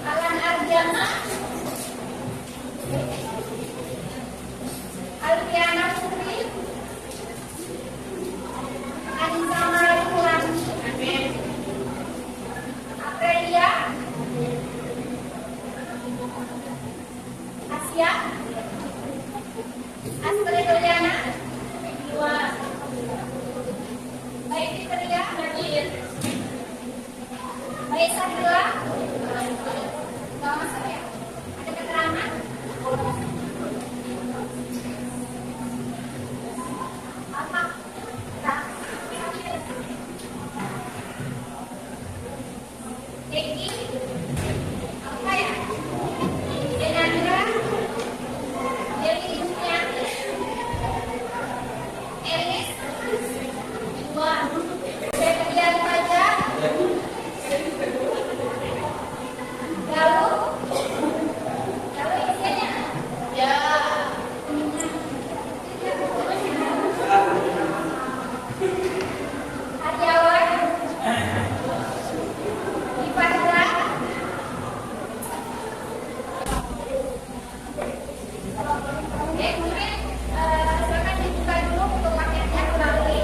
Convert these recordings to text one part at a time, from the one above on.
Alan Arjana, Alfiana Putri, Anissa Marulani, Aprilia, Asia, Astrid Doliana, Baik Fitria, Baik Sabila, Thomas ya, ada keterangan? Apa? Eki, apa ya? Denandra, Dewi Juliani, Elis, dua, Febrian Fajar, Galuh, isinya, ya, Aryawan, Ivandra, mungkin silakan dibuka dulu untuk paketnya kembali.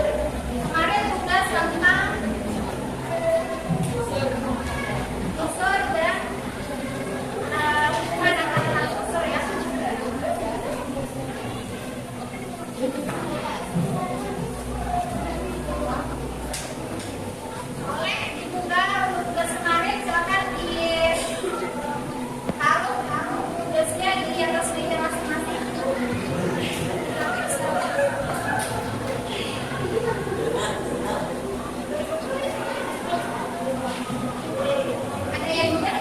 Kemarin tugas tentang unsur dan hubungan antara unsur ya. Boleh dibuka untuk tugas kemarin, silakan taruh tugasnya di atas meja masing-masing. Ada yang juga?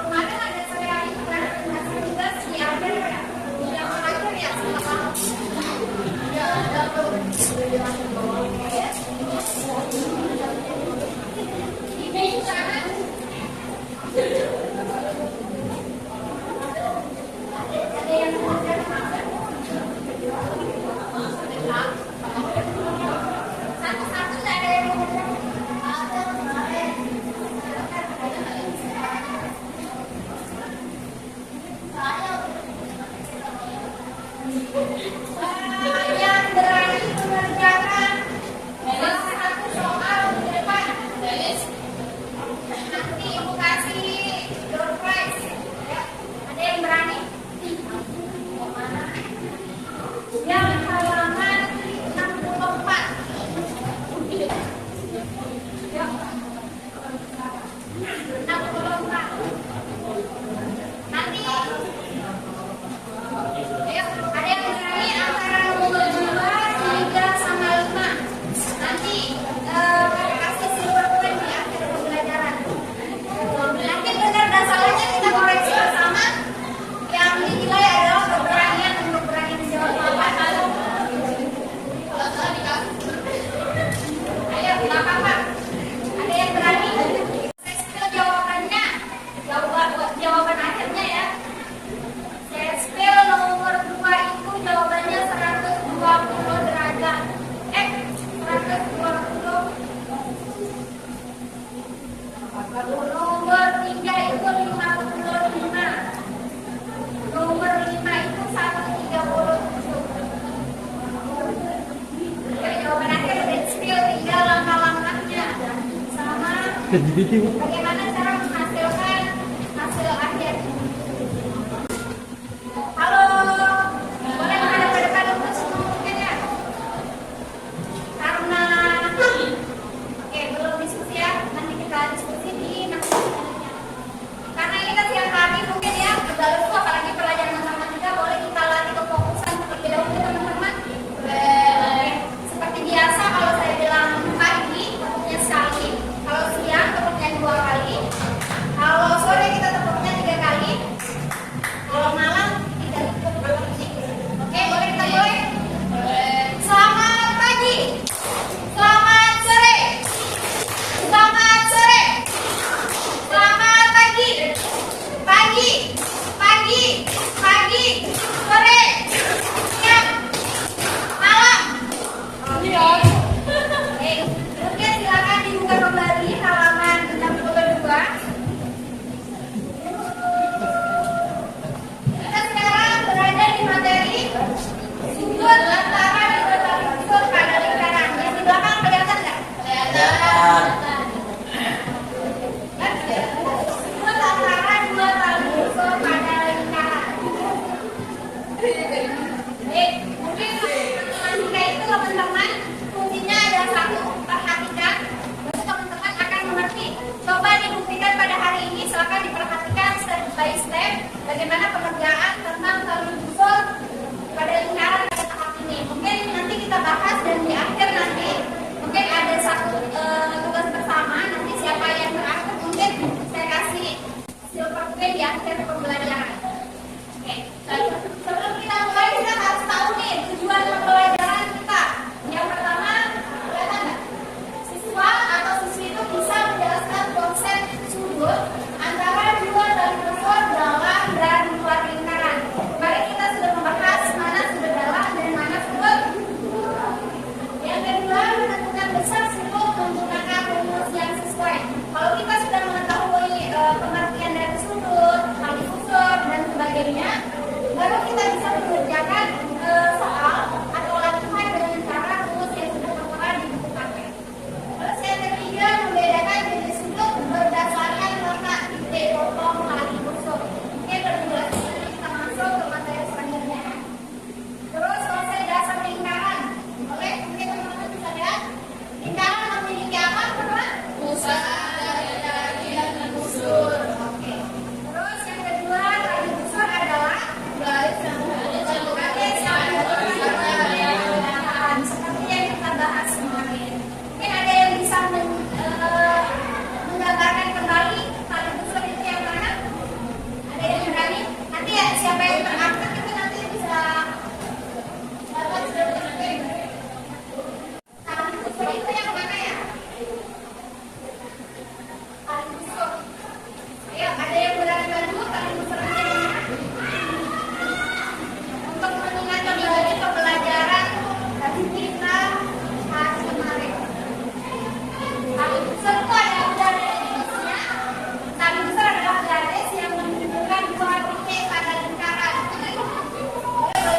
Kemarin ada saya kasih tugas di akhir ya, yang terakhir ya setelah ini sana ada yang satu-satu ada yang yang berani mengerjakan salah satu soal di depan. Nanti Ibu kasih door prize. Ya. Ada yang berani? Yang halaman 64. Ya. 64. Nanti ayo, ada yang berani antara nomor 2, 3, sama 5. Nanti kasih silver coin di akhir pembelajaran. Nanti benar dan salahnya kita koreksi bersama. Yang dinilai adalah keberanian untuk berani menjawab apa. Ayo, nggak apa-apa. Ada yang berani? Saya jawabannya, jawaban akhirnya ya. Spell nomor 2 itu jawabannya 120 derajat. 120. Nomor 3 itu 55. Nomor 5 itu 137. Oke, jawaban akhir dan spell tinggal langkah-langkahnya. Sama bagaimana cara menghasilkan hasil akhir. Halo, boleh menghadap ke depan untuk semua mungkin ya? Karena belum diskusi ya, nanti kita diskusi di next. bagaimana pengerjaan tentang tali busur pada lingkaran pada tahap ini. Mungkin nanti kita bahas dan di akhir nanti mungkin ada satu tugas bersama. Nanti siapa yang terakhir mungkin saya kasih silver pen di akhir pembelajaran. Oke, sebelum kita mulai kita harus tahu nih tujuan pembelajaran kita. Yang pertama, kelihatan nggak? Siswa atau siswi itu bisa menjelaskan konsep sudut antara dua tali busur dalam dan luar lingkaran. Kemarin kita sudah membahas mana sudut dalam dan mana sudut. Yang kedua, menentukan besar sudut menggunakan rumus yang sesuai. Kalau kita sudah mengetahui pengertian dari sudut, tali busur dan sebagainya, baru kita bisa mengerjakan soal atau latihan dengan cara rumus yang sudah tertera di buku paket. Terus yang ketiga, membedakan jenis sudut berdasarkan warna titik, potong, tali busur. Oke, berjelas ini kita masuk ke materi selanjutnya. Terus konsep dasar lingkaran. Oke, mungkin teman-teman bisa lihat. Lingkaran memiliki apa, teman-teman? Pusat, daya-daya, dan busur. Oke. Terus yang kedua, tali busur adalah garis yang seperti yang kita bahas kemarin. Mungkin ada yang bisa menggambarkan kembali tali busur itu yang mana? Ada yang berani? Nanti ya siapa yang terangkat itu nanti bisa dapat tali busur itu yang mana ya? Tali busur. Ayo, ada yang berani bantu tali busur itu yang mana? Untuk mengingat kembali pembelajaran dari kita hari kemarin. Tali busur itu ada garisnya. Tali busur adalah garis yang menunjukkan dua titik pada lingkaran.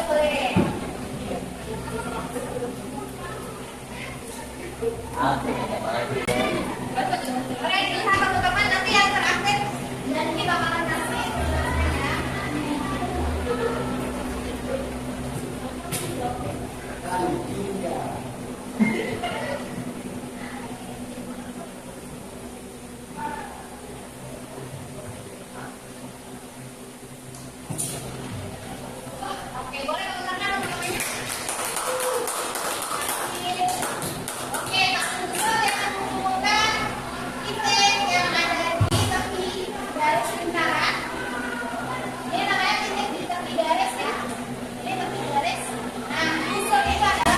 Boleh. Oke, lihat teman-teman nanti yang terakhir nanti bakalan kasih ya. Oke, boleh teman-teman teman-temannya. Oke, tali busur yang menghubungkan titik yang ada di tepi garis lingkaran. Ini namanya titik di tepi garis ya. Ini tepi garis. Nah, busur itu adalah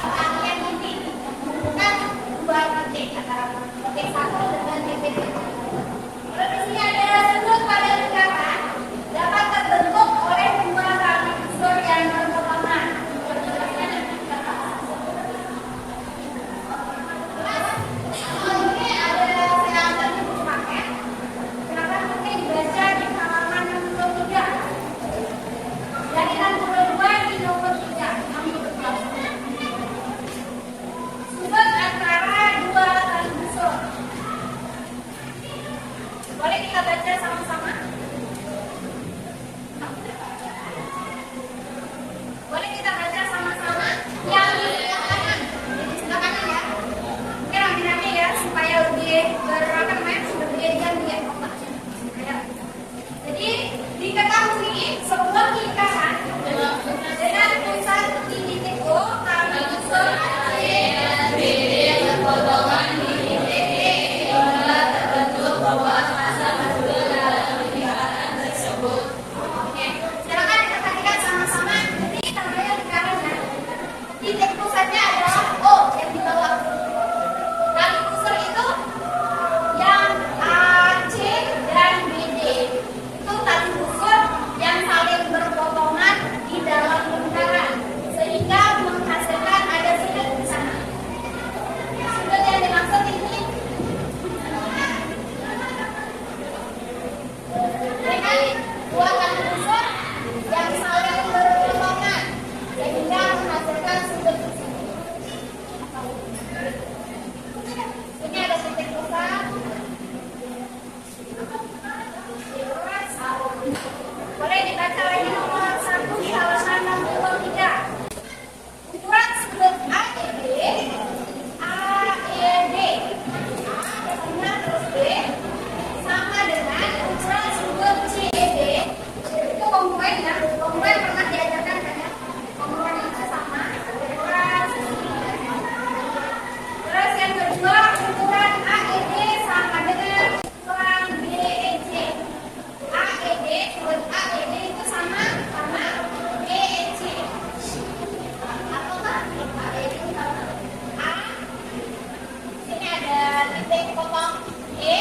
B potong E.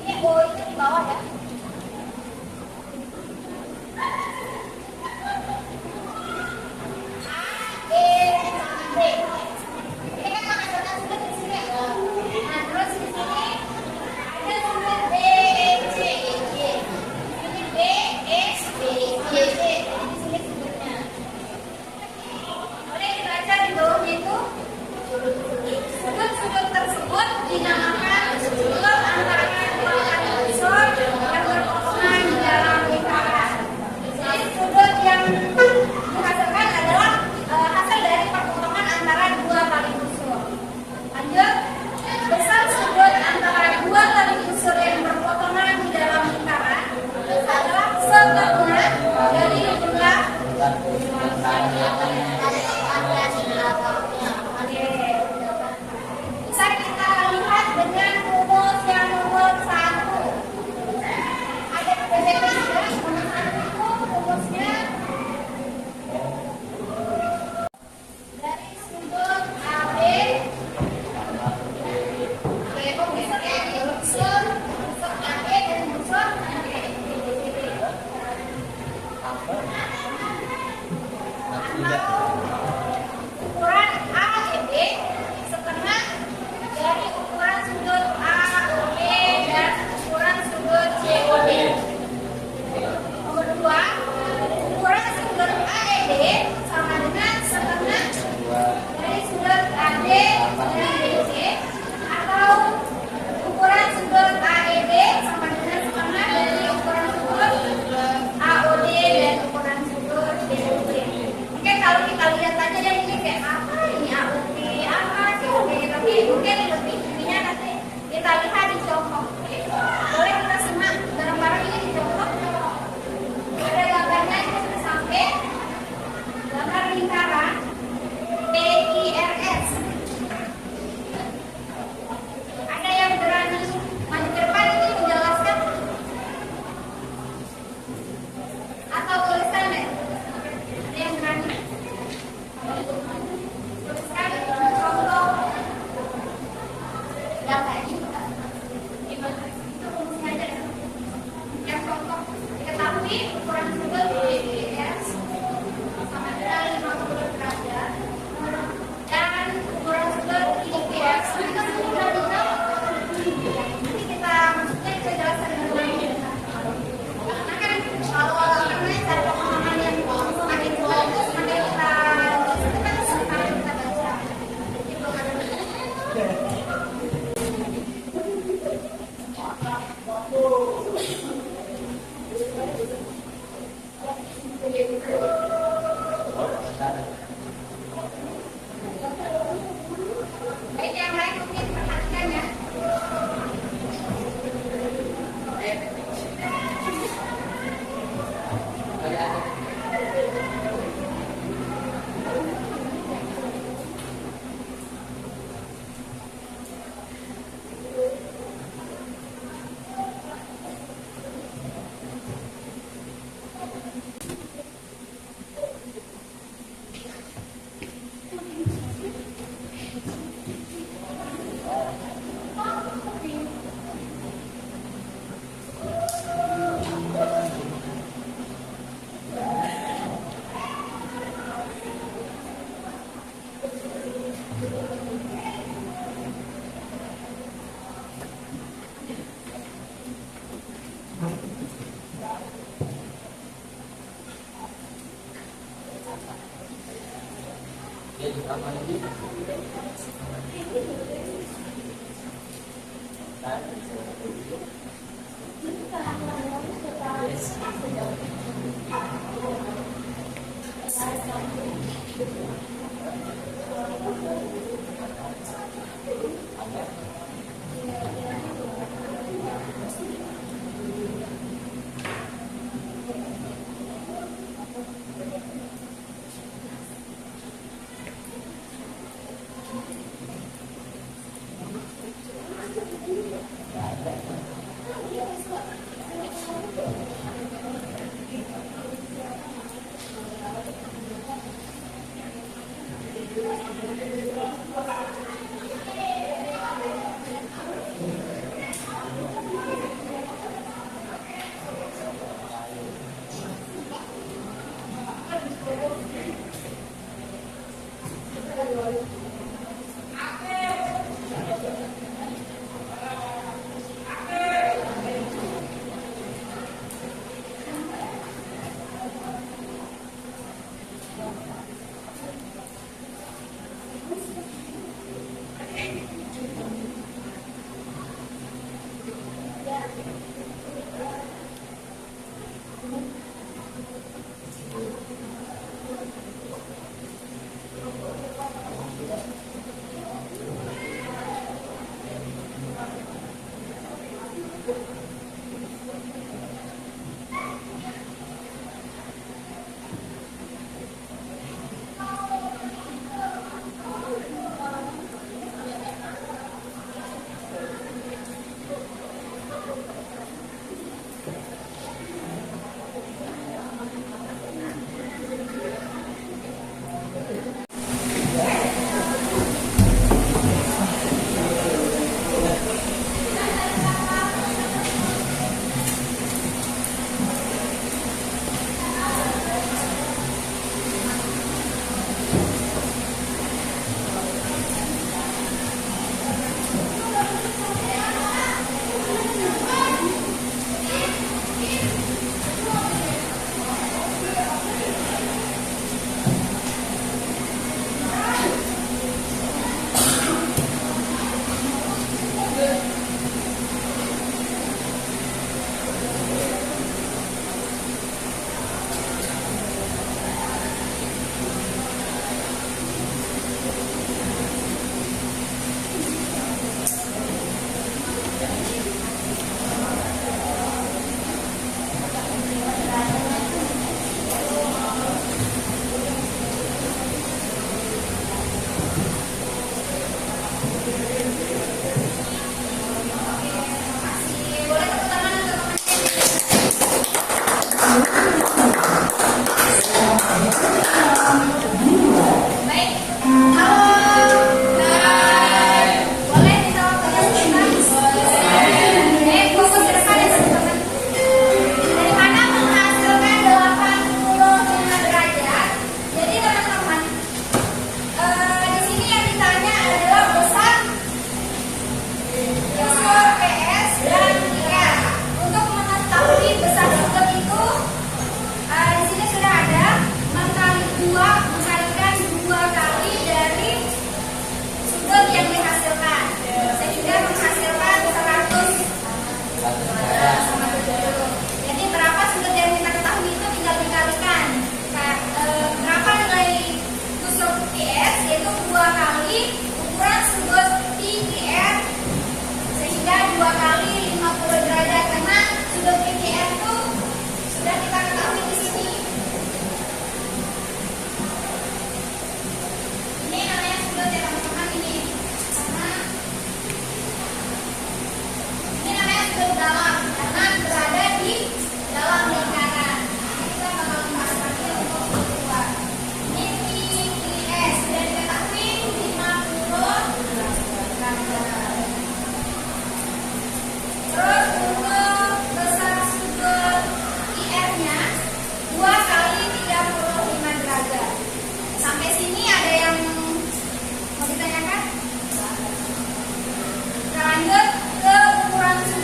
Ini O itu di bawah ya. Sudut-sudut tersebut dinamakan sudut antara dua kaki unsur yang berpotongan di dalam lingkaran. Jadi sudut yang dihasilkan adalah hasil dari perpotongan antara dua kali unsur. Lanjut, besar sudut antara dua kali unsur yang berpotongan di dalam lingkaran adalah setengah dari jumlah. Bisa kita lihat dengan rumus yang nomor 1. Ada PPT juga, nomor 1 itu rumusnya dari sudut AB. Unsur ya, unsur AB dan unsur AB. Ukuran AEB setengah dari ukuran sudut AOB dan ukuran sudut COD. Nomor 2, ukuran sudut AEB sama dengan setengah dari sudut AD dan BC, atau ukuran sudut AEB sama dengan setengah dari ukuran sudut AOD dan ukuran sudut BC. Mungkin kalau kita lihat aja dari ini kayak apa ini AOD, apa COD, tapi mungkin lebih intinya nanti kita lihat di contoh. Boleh kita simak bareng-bareng ini di contoh. Ada gambarnya itu sudah sampai gambar lingkaran PIRS. Ada yang berani maju ke depan ini menjelaskan atau tulisan deh? Ada yang berani? Tuliskan contoh yang kayak gitu kan? Gimana? Itu rumusnya aja deh. Yang contoh diketahui ukuran sudut PIRS sama dengan 50 derajat dan ukuran sudut IPS ini kan sudah tahu. Nanti kita maksudnya kita jelaskan dengan lain. Karena kan kalau namanya cari pemahaman yang semakin jelas itu semakin kita semakin kita baca. Gitu kan. Baik, yang lain mungkin perhatikan ya.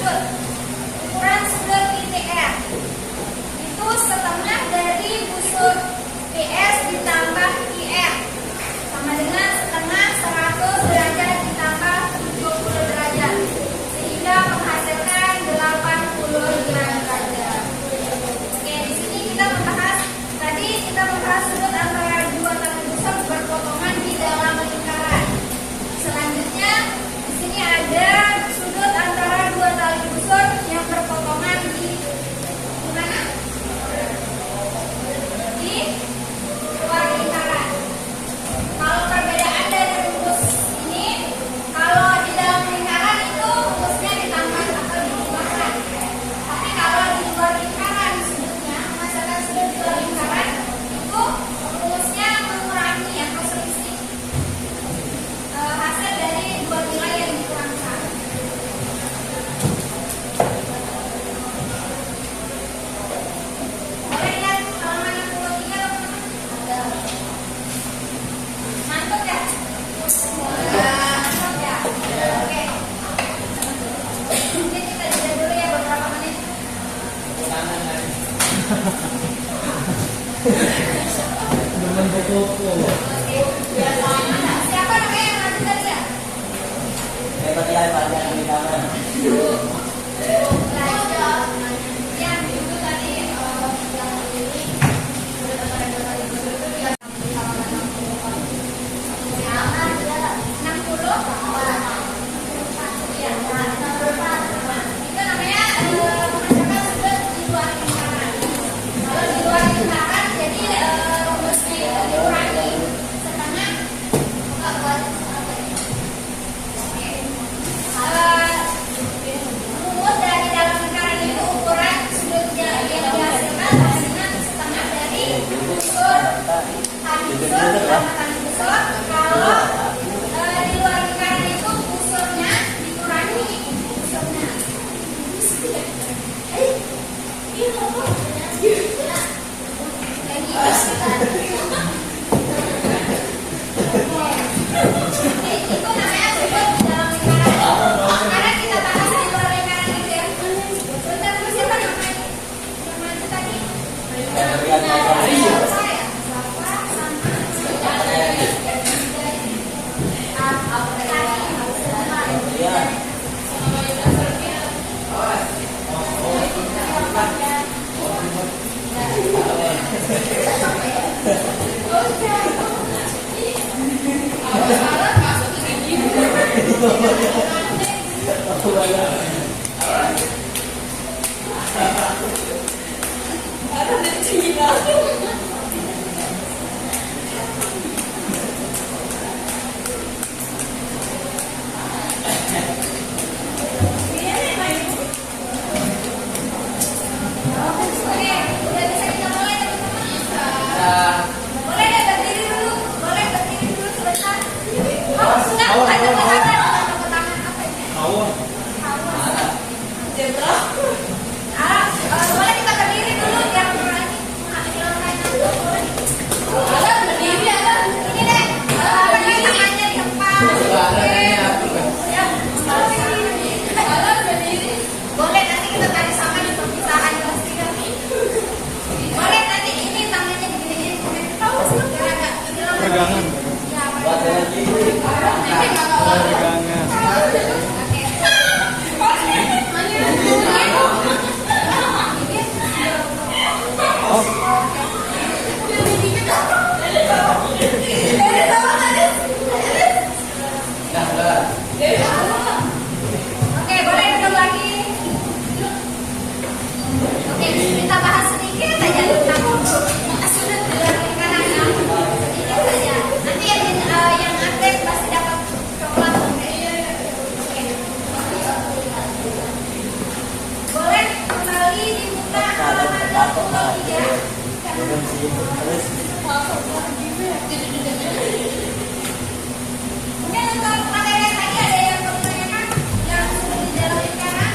sudut. Ukuran sudut ITR itu setengah dari busur PS ditambah IR, sama dengan setengah 100 derajat ditambah 70 derajat, sehingga menghasilkan 80 derajat. Oke, di sini kita membahas sudut antara dua tali busur berpotongan di dalam lingkaran. Selanjutnya di sini ada sudut antara dua tali busur yang berpotongan di mana? Di luar lingkaran. Kalau perbedaan dari rumus ini, kalau di dalam lingkaran itu rumusnya ditambah atau ditambahkan. Tapi kalau di luar lingkaran sudutnya, misalkan sudut di luar lingkaran itu rumusnya mengurangi atau selisih hasil dari dua nilai yang dikurangkan. Boleh lihat halaman 63 ada. Mantap ya? Mantap ya? Oke. Mungkin kita jeda dulu ya beberapa menit. Teman buku-buku. Siapa namanya yang lanjut tadi ya? Hebat ya, banyak di tangan. Yang dulu tadi itu namanya mengerjakan sudut di luar lingkaran. Kalau di luar lingkaran jadi rumusnya itu dikurangi setengah rumus dari dalam lingkaran itu ukuran sudutnya yang dihasilkan dengan setengah dari busur tali busur sama tali busur. Kalau di luar lingkaran itu busurnya dikurangi busurnya. Itu namanya sudut di dalam lingkaran. Sekarang kita bahas di luar lingkaran itu ya. Bentar dulu, siapa namanya? Yang maju tadi? Saya. Oke, udah bisa kita mulai teman-teman. Boleh deh berdiri dulu, sebentar. Enggak, ada tangan apa ini? Boleh kita berdiri dulu yang lagi menghilangkan itu boleh. Berdiri ada. Ini deh, pakai tangannya di depan. Ya, berdiri. Boleh nanti kita tadi sama di perpisahan kelas 3. Boleh nanti ini tangannya begini. Tahu sih agak hilang. Pegangan. Ya, Pegangan. Oke, boleh duduk lagi. Oke, kita bahas sedikit aja tentang sudut di luar lingkaran ya. Sedikit saja. Nanti yang aktif pasti dapat coklat. Oke. Boleh kembali dibuka halaman 63. Mungkin untuk materi yang tadi ada yang perlu ditanyakan yang sudah di dalam lingkaran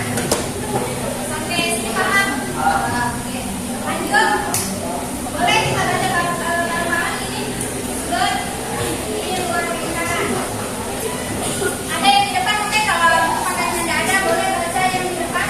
sampai sini paham? Oke, lanjut. Boleh kita baca tambahan ini sudut di luar lingkaran. Ada yang di depan mungkin kalau materi tidak ada boleh baca yang di depan.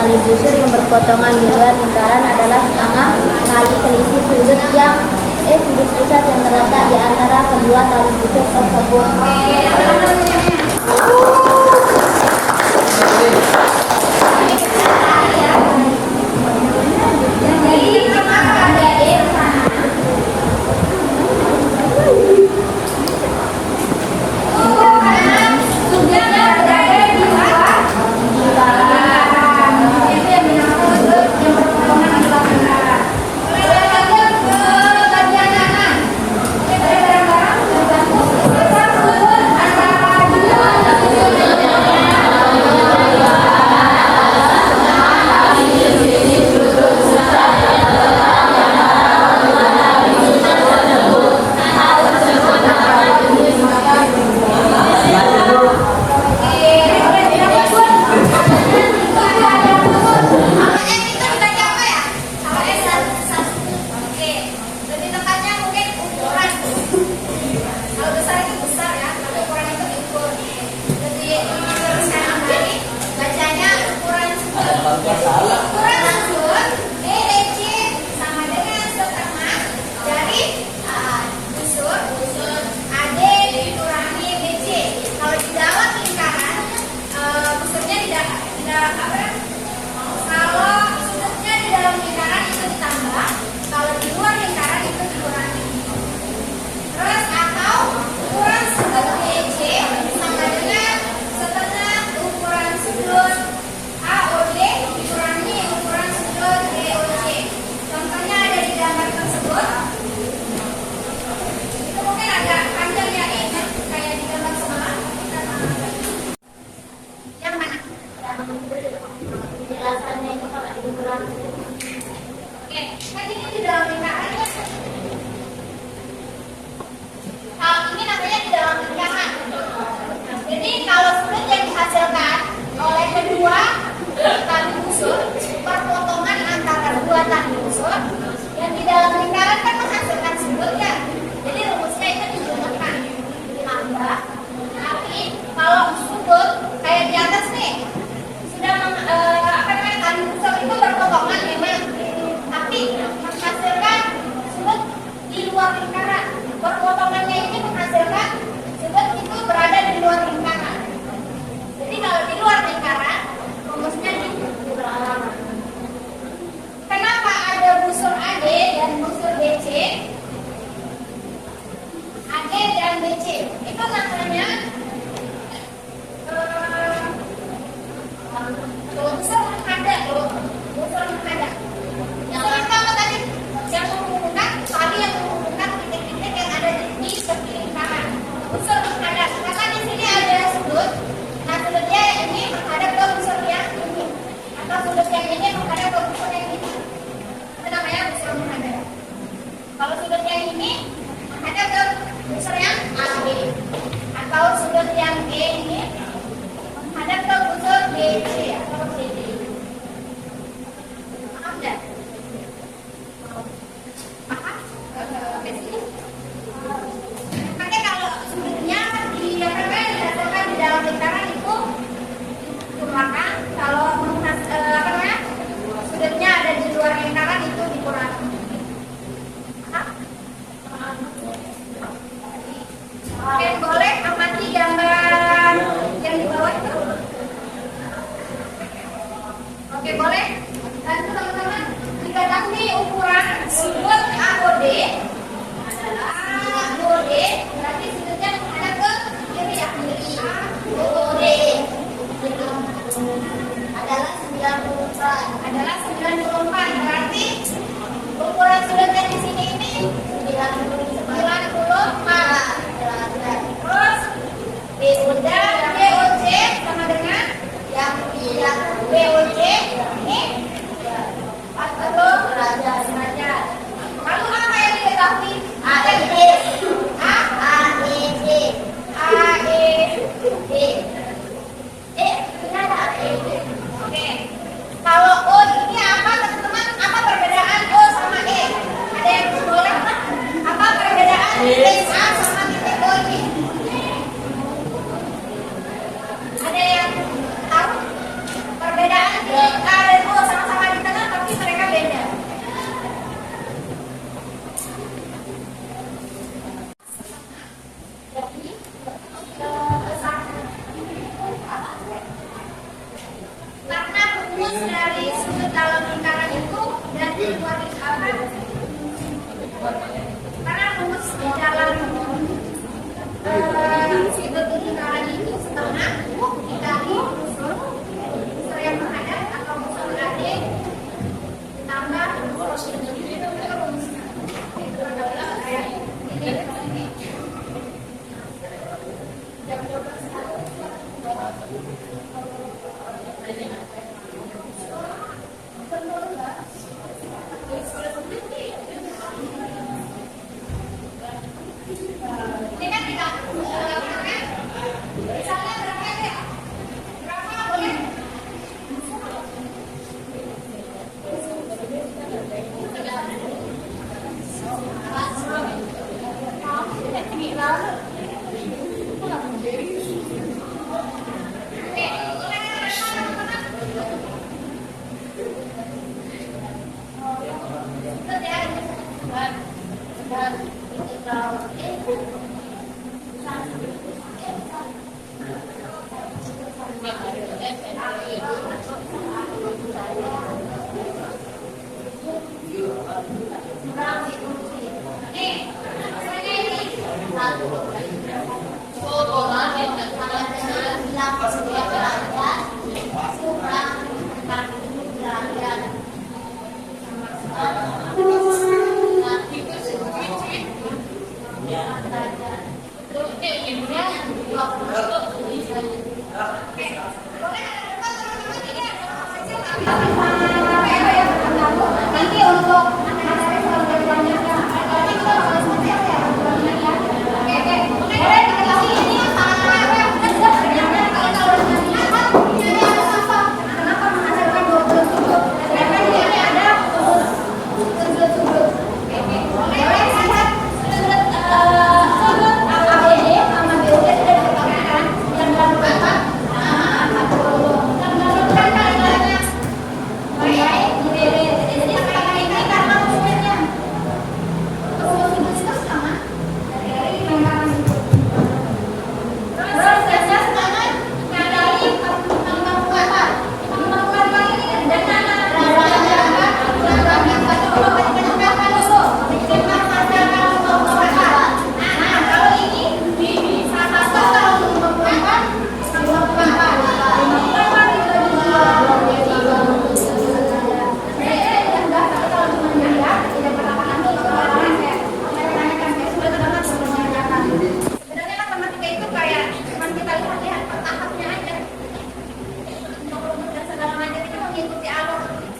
tali busur yang berpotongan di luar lingkaran adalah setengah kali selisih sudut sudut pusat yang terletak di antara kedua tali busur tersebut. Adalah 94, berarti ukuran sudutnya di sini ini 94. Terus BOC sama dengan yang BOC ini 40 derajat. Lalu apa yang diketahui? Oke. Kalau O ini apa teman-teman? Apa perbedaan O sama E? Ada yang boleh? Apa perbedaan titik A sama titik O ini? Ada yang tahu? Perbedaan titik A rumus dari sudut dalam lingkaran itu dan keluar apa? Karena rumus di dalam sudut lingkaran itu setengah dikali unsur yang menghadap atau unsur AD tambah unsur itu rumusnya. Itu adalah kayak ini. Jam 12. Ini kan tidak misalnya berapa ya? Berapa boleh? Nanti untuk materi selanjutnya kenapa menghasilkan 20 sudut? Karena di sini ada sudut-sudut. Boleh lihat sudut ABD sama BOD sudah diketahui yang dalam apa?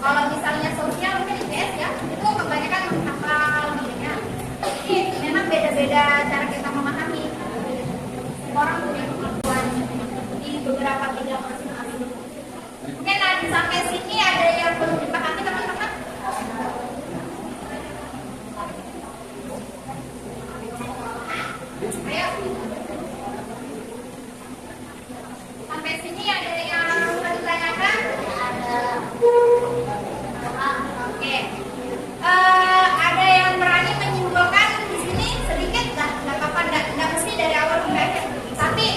Kalau misalnya sosial mungkin IPS ya, itu kebanyakan menghafal gitu. Jadi memang beda-beda cara kita memahami. Orang punya kemampuan di beberapa bidang masing-masing. Mungkin sampai sini ada yang belum dipahami teman-teman? Ayo. Sampai sini ada yang mau ditanyakan? Oke. Ada yang berani menyimpulkan di sini sedikit lah, nggak apa-apa, nggak mesti dari awal sampai akhir. Tapi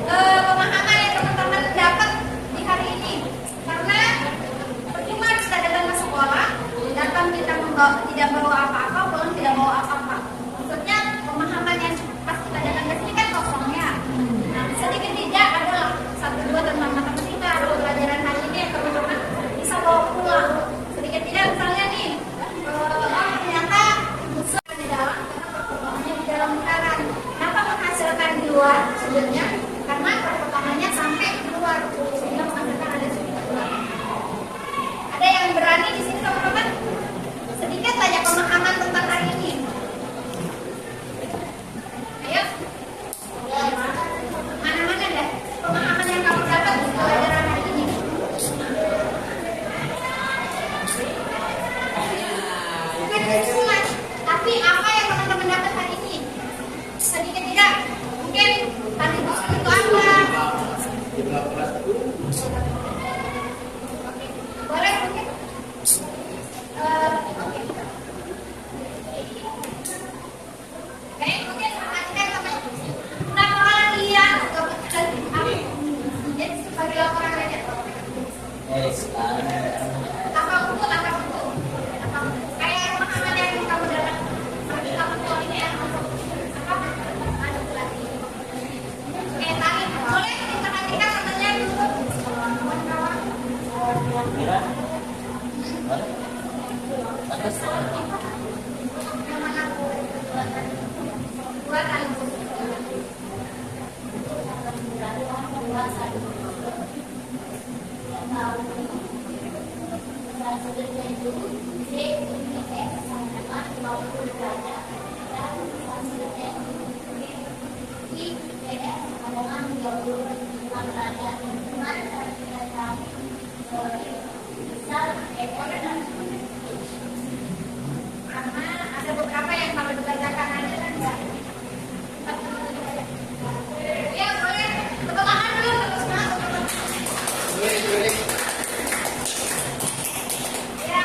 pemahaman yang teman-teman dapat di hari ini, karena percuma kita datang ke sekolah, datang kita tidak bawa apa-apa, pulang tidak bawa apa-apa. Maksudnya pemahaman yang pas kita datang ke sini kan kosong ya. Nah, sedikit tidak adalah 1-2 tentang matematika atau pelajaran hari ini yang teman-teman bisa bawa pulang. Sedikit tidak misalnya nih, ternyata unsur di dalam karena perkembangannya di dalam lingkaran. Kenapa menghasilkan di luar sudutnya? Karena perkembangannya sampai keluar sehingga menghasilkan ada sudut keluar. Ada yang berani di sini teman-teman? Sedikit aja Apa buku? Kayak makanan yang kamu dapat pergi kamu tuh ini ya. Apa? Ada lagi. Kayak tadi boleh diperhatikan katanya dulu. Kawan-kawan. Kira? Atas. Yang mana? Buatan. Karena ada beberapa yang kalau dibacakan aja kan enggak. Ya boleh, tepuk tangan dulu terus masuk. Ya.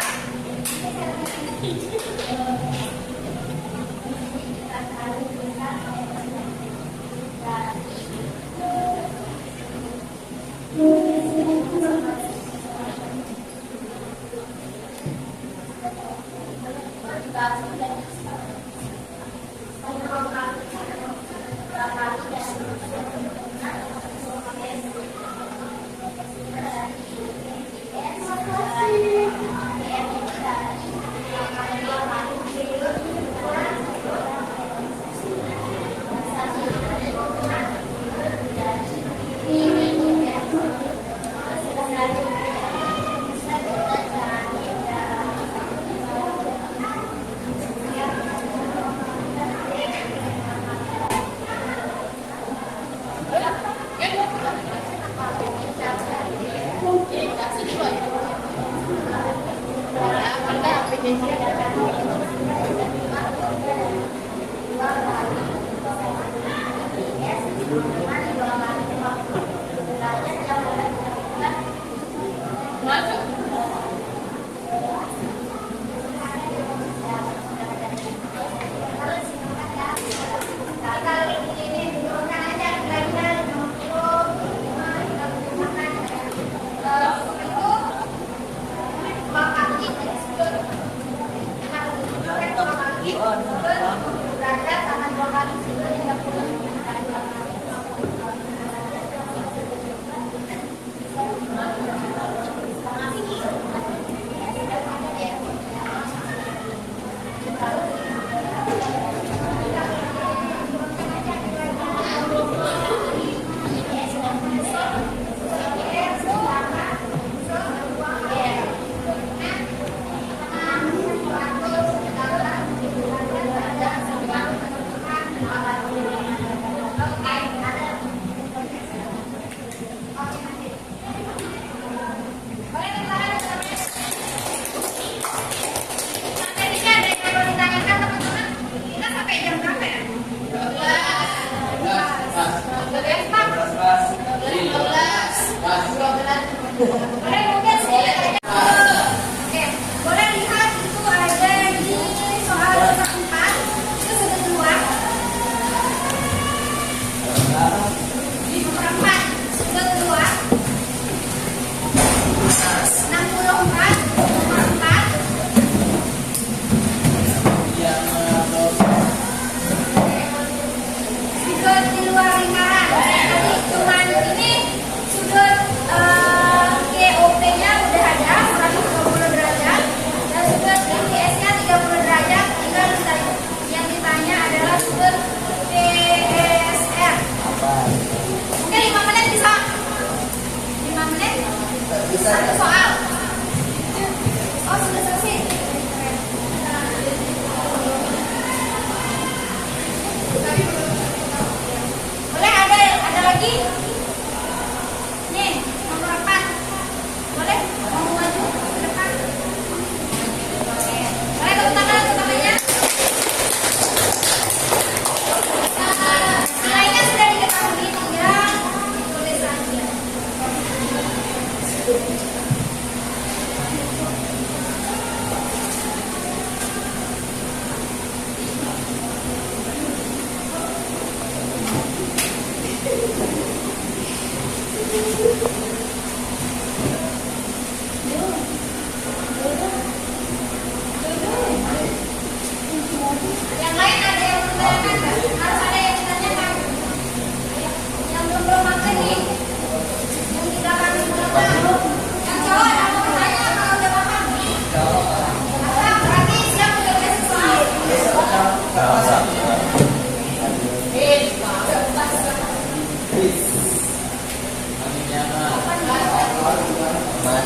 Ahmad.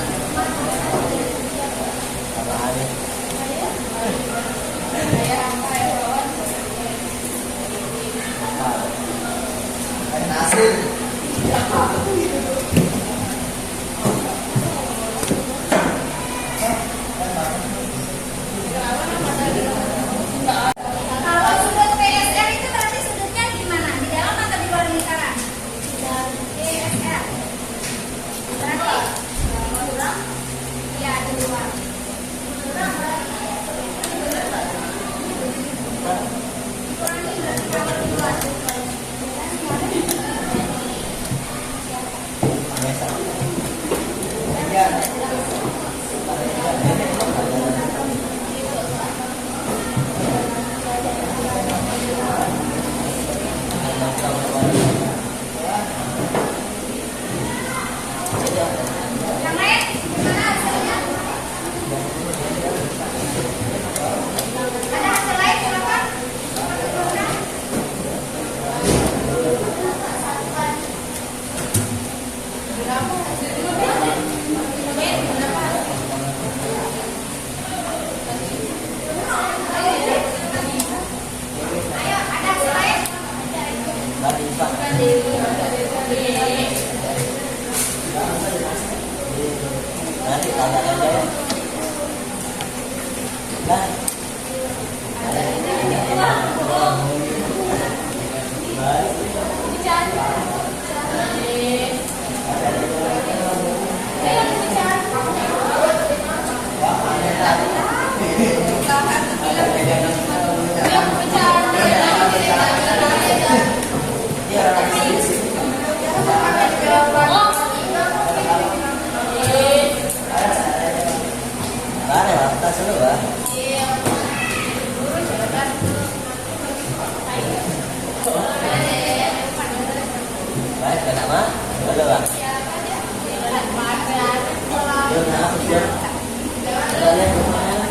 Sama Ali. Kalau sudut PSR itu berarti sudutnya di mana? Di dalam atau di luar lingkaran? PSR. Berarti ya di luar. Dikurangi berarti kalau di luar. Yang lain gimana hasilnya? Ada hasil lain silakan. Ayo, ada hasil lain? Dari Pak. Nanti tanya aja ya. Nah. Mana ya? Tas dulu ya. Baik, kenapa? Halo, Pak. Belum nak ujian. Kalian kemana?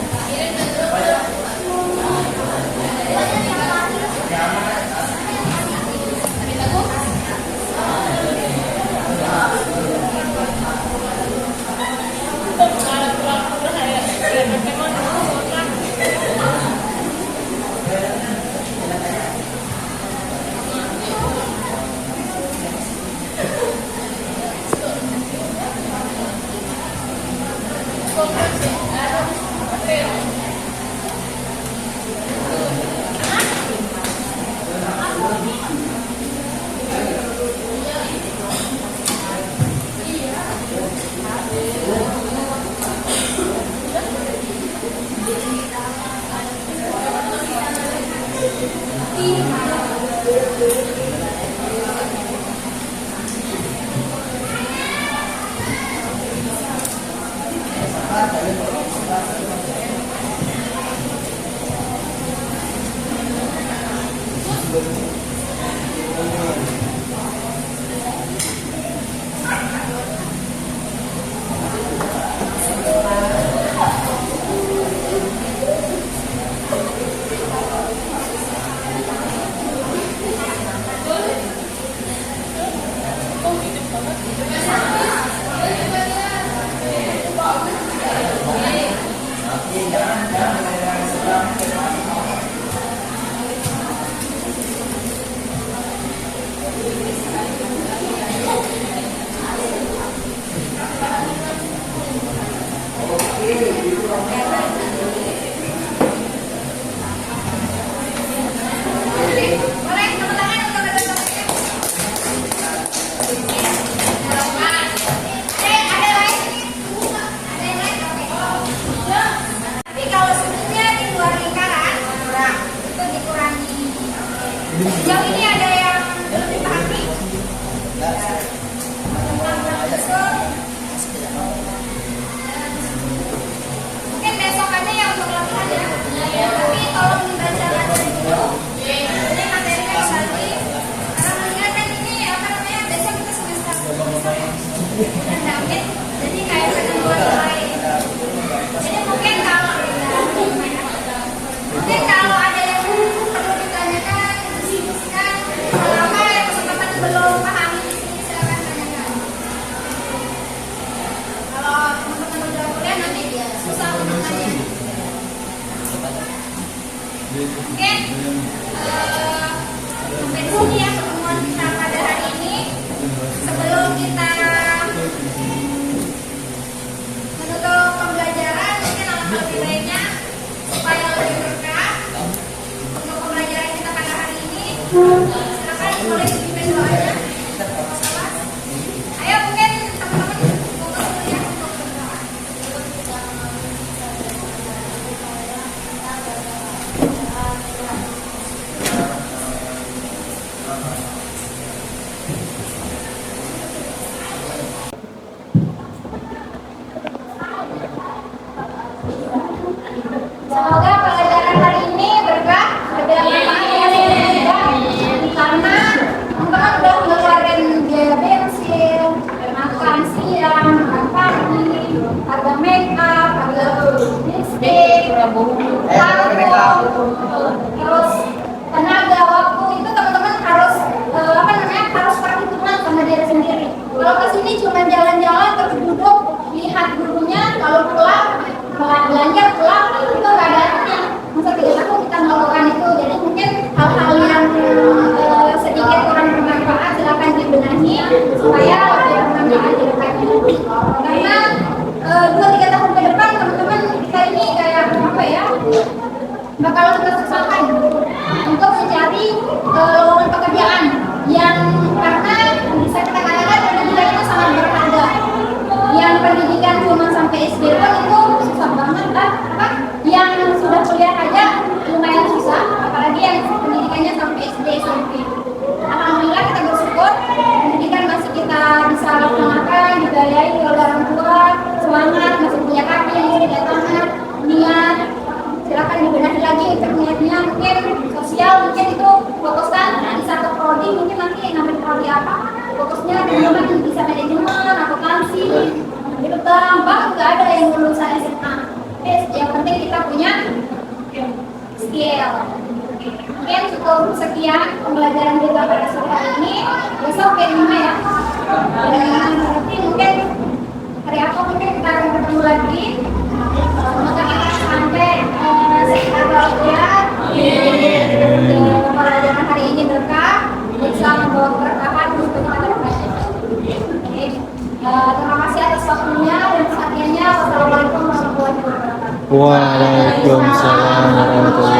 Boleh tepuk tangan untuk rekan-rekan. Ada yang lain? Ada yang lain? Oke. Tapi kalau sudutnya di luar lingkaran, kurang. Itu dikurangi. Sejauh ini ada yang belum dipahami? Tentang betul. Mungkin mungkin sampai di sini ya pertemuan kita pada hari ini. Sebelum kita menutup pembelajaran, mungkin alangkah lebih baiknya supaya lebih berkah untuk pembelajaran kita pada hari ini. Silakan boleh dipimpin doanya. Ayo mungkin teman-teman fokus dulu ya untuk berdoa. Semoga pelajaran hari ini berkah, bermanfaat ya karena teman-teman udah ngeluarin biaya bensin, makan siang, makan pagi, harga make up, harga lipstick, terus tenaga, waktu itu teman-teman harus harus perhitungan sama diri sendiri. Kalau kesini cuma jalan-jalan terus duduk lihat gurunya, kalau pulang belanja pulang itu nggak ada artinya. Masa 3 tahun kita melakukan itu, jadi mungkin hal-hal yang sedikit kurang bermanfaat silakan dibenahi supaya lebih bermanfaat di depannya. Karena 2-3 tahun ke depan teman-teman kita ini kayak apa ya, bakal kesusahan untuk mencari lowongan pekerjaan yang karena bisa kita katakan pendidikan itu sangat berharga. Yang pendidikan cuma sampai SD pun itu susah banget kan? Yang sudah kuliah aja lumayan susah, apalagi yang pendidikannya sampai SD SMP. Alhamdulillah kita bersyukur pendidikan masih kita bisa laksanakan, dibiayai oleh orang tua, semangat, masih punya kaki, masih punya tangan, niat. Silakan dibenahi lagi untuk niatnya, mungkin sosial mungkin itu fokuskan di satu prodi, mungkin nanti ngambil prodi apa, fokusnya teman-teman bisa manajemen, akuntansi, itu gampang, nggak ada yang lulusan SMA. Yang penting kita punya skill. Mungkin cukup sekian pembelajaran kita pada sore hari ini. Besok yang 5 ya. Dan nanti mungkin hari apa mungkin kita akan ketemu lagi. Semoga kita sampai sekitar ya. Pembelajaran hari ini berkah, bisa membawa keberkahan untuk kita depannya. Oke. Terima kasih atas waktunya dan perhatiannya. Wassalamualaikum warahmatullahi wabarakatuh. Waalaikumsalam warahmatullahi